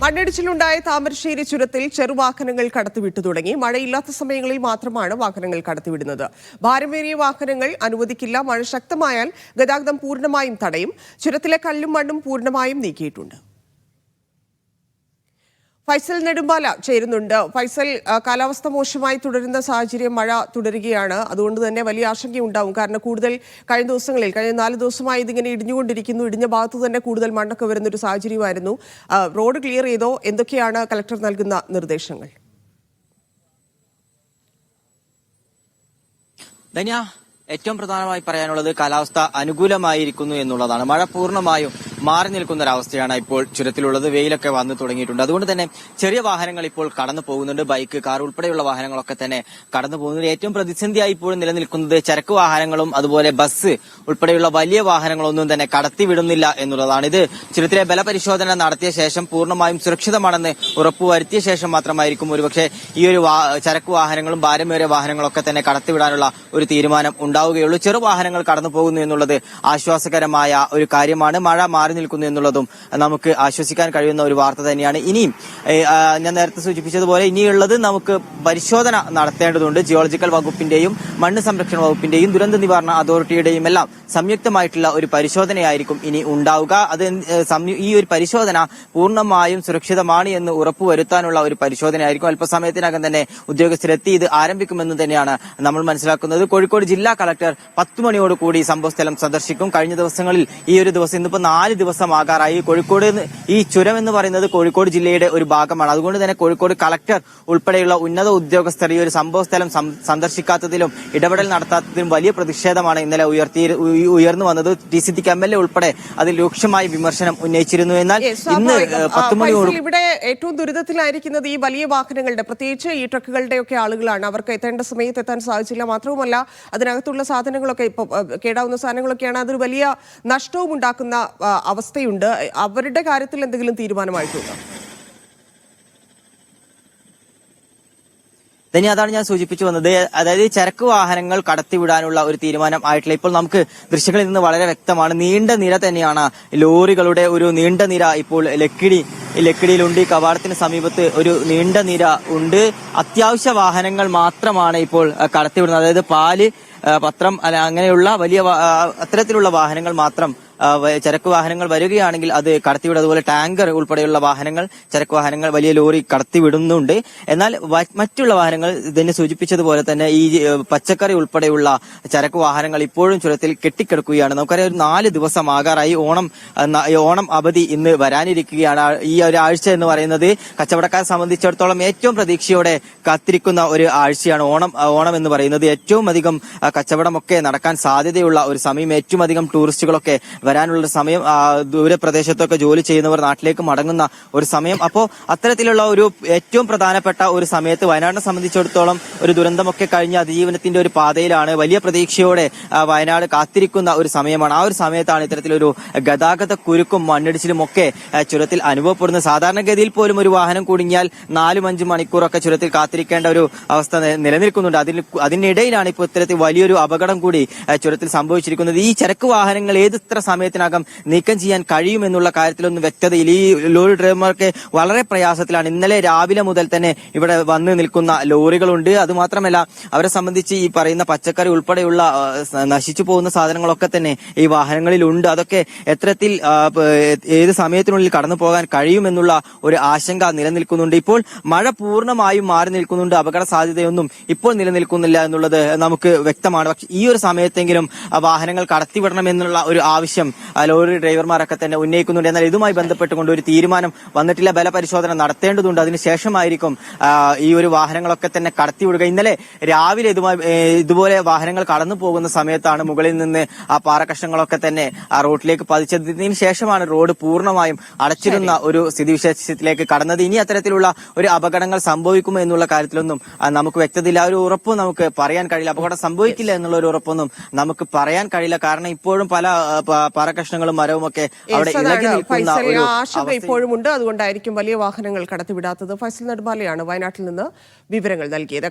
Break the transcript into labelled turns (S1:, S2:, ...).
S1: മണ്ണിടിച്ചിലുണ്ടായ താമരശ്ശേരി ചുരത്തിൽ ചെറുവാഹനങ്ങൾ കടത്തിവിട്ടു തുടങ്ങി. മഴയില്ലാത്ത സമയങ്ങളിൽ മാത്രമാണ് വാഹനങ്ങൾ കടത്തിവിടുന്നത്. ഭാരമേറിയ വാഹനങ്ങൾ അനുവദിക്കില്ല. മഴ ശക്തമായാൽ ഗതാഗതം പൂർണ്ണമായും തടയും. ചുരത്തിലെ കല്ലും മണ്ണും പൂർണ്ണമായും നീക്കിയിട്ടുണ്ട്. ഫൈസൽ നെടുമ്പാല ചേരുന്നുണ്ട്. ഫൈസൽ, കാലാവസ്ഥ മോശമായി തുടരുന്ന സാഹചര്യം, മഴ തുടരുകയാണ്. അതുകൊണ്ട് തന്നെ വലിയ ആശങ്കയുണ്ടാവും. കാരണം കഴിഞ്ഞ 4 ദിവസമായി ഇതിങ്ങനെ ഇടിഞ്ഞുകൊണ്ടിരിക്കുന്നു. ഇടിഞ്ഞ ഭാഗത്ത് തന്നെ കൂടുതൽ മണ്ണൊക്കെ വരുന്നൊരു സാഹചര്യമായിരുന്നു. റോഡ് ക്ലിയർ ചെയ്തോ? എന്തൊക്കെയാണ് കലക്ടർ നൽകുന്ന നിർദ്ദേശങ്ങൾ?
S2: ഏറ്റവും പ്രധാനമായി പറയാനുള്ളത് കാലാവസ്ഥ അനുകൂലമായിരിക്കുന്നു എന്നുള്ളതാണ്. മഴ പൂർണ്ണമായും മാറി നിൽക്കുന്ന ഒരവസ്ഥയാണ് ഇപ്പോൾ ചുരത്തിലുള്ളത്. വെയിലൊക്കെ വന്നു തുടങ്ങിയിട്ടുണ്ട്. അതുകൊണ്ട് തന്നെ ചെറിയ വാഹനങ്ങൾ ഇപ്പോൾ കടന്നു പോകുന്നുണ്ട്. ബൈക്ക്, കാർ ഉൾപ്പെടെയുള്ള വാഹനങ്ങളൊക്കെ തന്നെ കടന്നു പോകുന്നുണ്ട്. ഏറ്റവും പ്രതിസന്ധിയായി ഇപ്പോൾ നിലനിൽക്കുന്നത് ചരക്ക് വാഹനങ്ങളും അതുപോലെ ബസ് ഉൾപ്പെടെയുള്ള വലിയ വാഹനങ്ങളൊന്നും തന്നെ കടത്തിവിടുന്നില്ല എന്നുള്ളതാണ്. ഇത് ചുരത്തിലെ ബലപരിശോധന നടത്തിയ ശേഷം പൂർണ്ണമായും സുരക്ഷിതമാണെന്ന് ഉറപ്പുവരുത്തിയ ശേഷം മാത്രമായിരിക്കും ഒരുപക്ഷെ ഈ ഒരു ചരക്ക് വാഹനങ്ങളും ഭാരമേറിയ വാഹനങ്ങളൊക്കെ തന്നെ കടത്തിവിടാനുള്ള ഒരു തീരുമാനം ഉണ്ടാവുകയുള്ളൂ. ചെറുവാഹനങ്ങൾ കടന്നു പോകുന്നു എന്നുള്ളത് ആശ്വാസകരമായ ഒരു കാര്യമാണ്. മഴ മാറി നിൽക്കുന്നു എന്നുള്ളതും നമുക്ക് ആശ്വസിക്കാൻ കഴിയുന്ന ഒരു വാർത്ത തന്നെയാണ്. ഇനിയും ഞാൻ നേരത്തെ സൂചിപ്പിച്ചതുപോലെ ഇനിയുള്ളത് നമുക്ക് പരിശോധന നടത്തേണ്ടതുണ്ട്. ജിയോളജിക്കൽ വകുപ്പിന്റെയും മണ്ണ് സംരക്ഷണ വകുപ്പിന്റെയും ദുരന്ത നിവാരണ അതോറിറ്റിയുടെയും എല്ലാം സംയുക്തമായിട്ടുള്ള ഒരു പരിശോധനയായിരിക്കും ഇനി ഉണ്ടാവുക. ഈ ഒരു പരിശോധന പൂർണ്ണമായും സുരക്ഷിതമാണ് എന്ന് ഉറപ്പുവരുത്താനുള്ള ഒരു പരിശോധനയായിരിക്കും. അല്പസമയത്തിനകം തന്നെ ഉദ്യോഗസ്ഥരെത്തി ഇത് ആരംഭിക്കുമെന്ന് തന്നെയാണ് നമ്മൾ മനസ്സിലാക്കുന്നത്. കോഴിക്കോട് ജില്ലാ കളക്ടർ 10 മണിയോടുകൂടി സംഭവസ്ഥലം സന്ദർശിക്കും. കഴിഞ്ഞ ദിവസങ്ങളിൽ ഈ ഒരു ദിവസം, ഇന്നിപ്പോ 4 ദിവസമാകാറായി. കോഴിക്കോട് ഈ ചുരം എന്ന് പറയുന്നത് കോഴിക്കോട് ജില്ലയുടെ ഒരു ഭാഗമാണ്. അതുകൊണ്ട് തന്നെ കോഴിക്കോട് കളക്ടർ ഉൾപ്പെടെയുള്ള ഉന്നത ഉദ്യോഗസ്ഥർ ഈ ഒരു സംഭവസ്ഥലം സന്ദർശിക്കാത്തതിലും ഇടപെടൽ നടത്താത്തതിലും വലിയ പ്രതിഷേധമാണ് ഇന്നലെ ഉയർന്നു വന്നത്. TCC MLA ഉൾപ്പെടെ അതിൽ രൂക്ഷമായ വിമർശനം ഉന്നയിച്ചിരുന്നു. എന്നാൽ ഇന്ന് 10 മണിയോട്
S1: ഇവിടെ ഏറ്റവും ദുരിതത്തിലായിരിക്കുന്നത് ഈ വലിയ വാഹനങ്ങളുടെ, പ്രത്യേകിച്ച് ഈ ട്രക്കുകളുടെ ഒക്കെ ആളുകളാണ്. അവർക്ക് എത്തേണ്ട സമയത്ത് എത്താൻ സാധിച്ചില്ല. മാത്രവുമല്ല അതിനകത്തുള്ള സാധനങ്ങളൊക്കെ, ഇപ്പോൾ കേടാവുന്ന സാധനങ്ങളൊക്കെയാണ്. അതൊരു വലിയ നഷ്ടവും ഉണ്ടാക്കുന്ന അവസ്ഥയുണ്ട്. അവരുടെ കാര്യത്തിൽ എന്തെങ്കിലും തീരുമാനമായിട്ടുണ്ടോ?
S2: അതാണ് ഞാൻ സൂചിപ്പിച്ചു വന്നത്. അതായത് ചരക്ക് വാഹനങ്ങൾ കടത്തിവിടാനുള്ള ഒരു തീരുമാനം ആയിട്ടില്ല. ഇപ്പോൾ നമുക്ക് ദൃശ്യങ്ങളിൽ നിന്ന് വളരെ വ്യക്തമാണ്. നീണ്ട നിര തന്നെയാണ്, ലോറികളുടെ ഒരു നീണ്ട നിര ഇപ്പോൾ ലക്കിടിയിലുണ്ട്. ഈ കവാടത്തിന് സമീപത്ത് ഒരു നീണ്ട നിര ഉണ്ട്. അത്യാവശ്യ വാഹനങ്ങൾ മാത്രമാണ് ഇപ്പോൾ കടത്തിവിടുന്നത്. അതായത് പാല്, പത്രം അങ്ങനെയുള്ള വലിയ അത്തരത്തിലുള്ള വാഹനങ്ങൾ മാത്രം, ചരക്ക് വാഹനങ്ങൾ വരികയാണെങ്കിൽ അത് കടത്തിവിടും. അതുപോലെ ടാങ്കർ ഉൾപ്പെടെയുള്ള വാഹനങ്ങൾ, ചരക്ക് വാഹനങ്ങൾ, വലിയ ലോറി കടത്തിവിടുന്നുണ്ട്. എന്നാൽ മറ്റുള്ള വാഹനങ്ങൾ ഇതിനെ സൂചിപ്പിച്ചതുപോലെ തന്നെ ഈ പച്ചക്കറി ഉൾപ്പെടെയുള്ള ചരക്ക് വാഹനങ്ങൾ ഇപ്പോഴും ചുരത്തിൽ കെട്ടിക്കിടക്കുകയാണ്. നമുക്കറിയാം, ഒരു 4 ദിവസം ആകാറായി. ഓണം അവധി ഇന്ന് വരാനിരിക്കുകയാണ്. ഈ ഒരാഴ്ച എന്ന് പറയുന്നത് കച്ചവടക്കാരെ സംബന്ധിച്ചിടത്തോളം ഏറ്റവും പ്രതീക്ഷയോടെ കാത്തിരിക്കുന്ന ഒരു ആഴ്ചയാണ് ഓണം എന്ന് പറയുന്നത്. ഏറ്റവും അധികം കച്ചവടമൊക്കെ നടക്കാൻ സാധ്യതയുള്ള ഒരു സമയം, ഏറ്റവും അധികം ടൂറിസ്റ്റുകളൊക്കെ വരാനുള്ള സമയം, ദൂരപ്രദേശത്തൊക്കെ ജോലി ചെയ്യുന്നവർ നാട്ടിലേക്ക് മടങ്ങുന്ന ഒരു സമയം. അപ്പോൾ അത്തരത്തിലുള്ള ഒരു ഏറ്റവും പ്രധാനപ്പെട്ട ഒരു സമയത്ത് വയനാടിനെ സംബന്ധിച്ചിടത്തോളം ഒരു ദുരന്തമൊക്കെ കഴിഞ്ഞ അതിജീവനത്തിന്റെ ഒരു പാതയിലാണ്. വലിയ പ്രതീക്ഷയോടെ വയനാട് കാത്തിരിക്കുന്ന ഒരു സമയമാണ്. ആ ഒരു സമയത്താണ് ഇത്തരത്തിലൊരു ഗതാഗത കുരുക്കും മണ്ണിടിച്ചിലും ഒക്കെ ചുരത്തിൽ അനുഭവപ്പെടുന്നത്. സാധാരണഗതിയിൽ പോലും ഒരു വാഹനം കുടുങ്ങിയാൽ 4-5 മണിക്കൂറൊക്കെ ചുരത്തിൽ കാത്തിരിക്കേണ്ട ഒരു അവസ്ഥ നിലനിൽക്കുന്നുണ്ട്. അതിനിടയിലാണ് ഇപ്പോൾ ഇത്തരത്തിൽ വലിയൊരു അപകടം കൂടി ചുരത്തിൽ സംഭവിച്ചിരിക്കുന്നത്. ഈ ചരക്ക് വാഹനങ്ങൾ ഏതെത്ര സമയത്തിനകം നീക്കം ചെയ്യാൻ കഴിയുമെന്നുള്ള കാര്യത്തിലൊന്നും വ്യക്തതയില്ല. ഈ ലോറി ഡ്രൈവർമാർക്ക് വളരെ പ്രയാസത്തിലാണ്. ഇന്നലെ രാവിലെ മുതൽ തന്നെ ഇവിടെ വന്ന് നിൽക്കുന്ന ലോറികളുണ്ട്. അതുമാത്രമല്ല, അവരെ സംബന്ധിച്ച് ഈ പറയുന്ന പച്ചക്കറി ഉൾപ്പെടെയുള്ള നശിച്ചു പോകുന്ന സാധനങ്ങളൊക്കെ തന്നെ ഈ വാഹനങ്ങളിലുണ്ട്. അതൊക്കെ എത്തരത്തിൽ ഏത് സമയത്തിനുള്ളിൽ കടന്നു പോകാൻ കഴിയുമെന്നുള്ള ഒരു ആശങ്ക നിലനിൽക്കുന്നുണ്ട്. ഇപ്പോൾ മഴ പൂർണ്ണമായും മാറി നിൽക്കുന്നുണ്ട്. അപകട സാധ്യതയൊന്നും ഇപ്പോൾ നിലനിൽക്കുന്നില്ല എന്നുള്ളത് നമുക്ക് വ്യക്തമാണ്. പക്ഷെ ഈ ഒരു സമയത്തെങ്കിലും വാഹനങ്ങൾ കടത്തിവിടണമെന്നുള്ള ഒരു ആവശ്യം ലോറി ഡ്രൈവർമാരൊക്കെ തന്നെ ഉന്നയിക്കുന്നുണ്ട്. എന്നാൽ ഇതുമായി ബന്ധപ്പെട്ടുകൊണ്ട് ഒരു തീരുമാനം വന്നിട്ടില്ല. ബലപരിശോധന നടത്തേണ്ടതുണ്ട്. അതിനുശേഷമായിരിക്കും ഈ ഒരു വാഹനങ്ങളൊക്കെ തന്നെ കടത്തിവിടുക. ഇന്നലെ രാവിലെ ഇതുപോലെ വാഹനങ്ങൾ കടന്നു പോകുന്ന സമയത്താണ് മുകളിൽ നിന്ന് ആ പാറക്കഷ്ണങ്ങളൊക്കെ തന്നെ ആ റോഡിലേക്ക് പതിച്ചതിന് ശേഷമാണ് റോഡ് പൂർണ്ണമായും അടച്ചിരുന്ന ഒരു സ്ഥിതിവിശേഷത്തിലേക്ക് കടന്നത്. ഇനി അത്തരത്തിലുള്ള ഒരു അപകടങ്ങൾ സംഭവിക്കുമോ എന്നുള്ള കാര്യത്തിലൊന്നും നമുക്ക് വ്യക്തതയില്ല. ഒരു ഉറപ്പും നമുക്ക് പറയാൻ കഴിയില്ല. അപകടം സംഭവിക്കില്ല എന്നുള്ള ഒരു ഉറപ്പൊന്നും നമുക്ക് പറയാൻ കഴിയില്ല. കാരണം ഇപ്പോഴും പല പാറക്കഷ്ണങ്ങളും മരവും ഒക്കെ അവിടെ ഇളകി നിൽക്കുന്ന ഒരു
S1: ആശങ്ക ഇപ്പോഴും ഉണ്ട്. അതുകൊണ്ടായിരിക്കും വലിയ വാഹനങ്ങൾ കടത്തിവിടാത്തത്. ഫൈസൽ നെടുമ്പാലയാണ് വയനാട്ടിൽ നിന്ന് വിവരങ്ങൾ നൽകിയത്.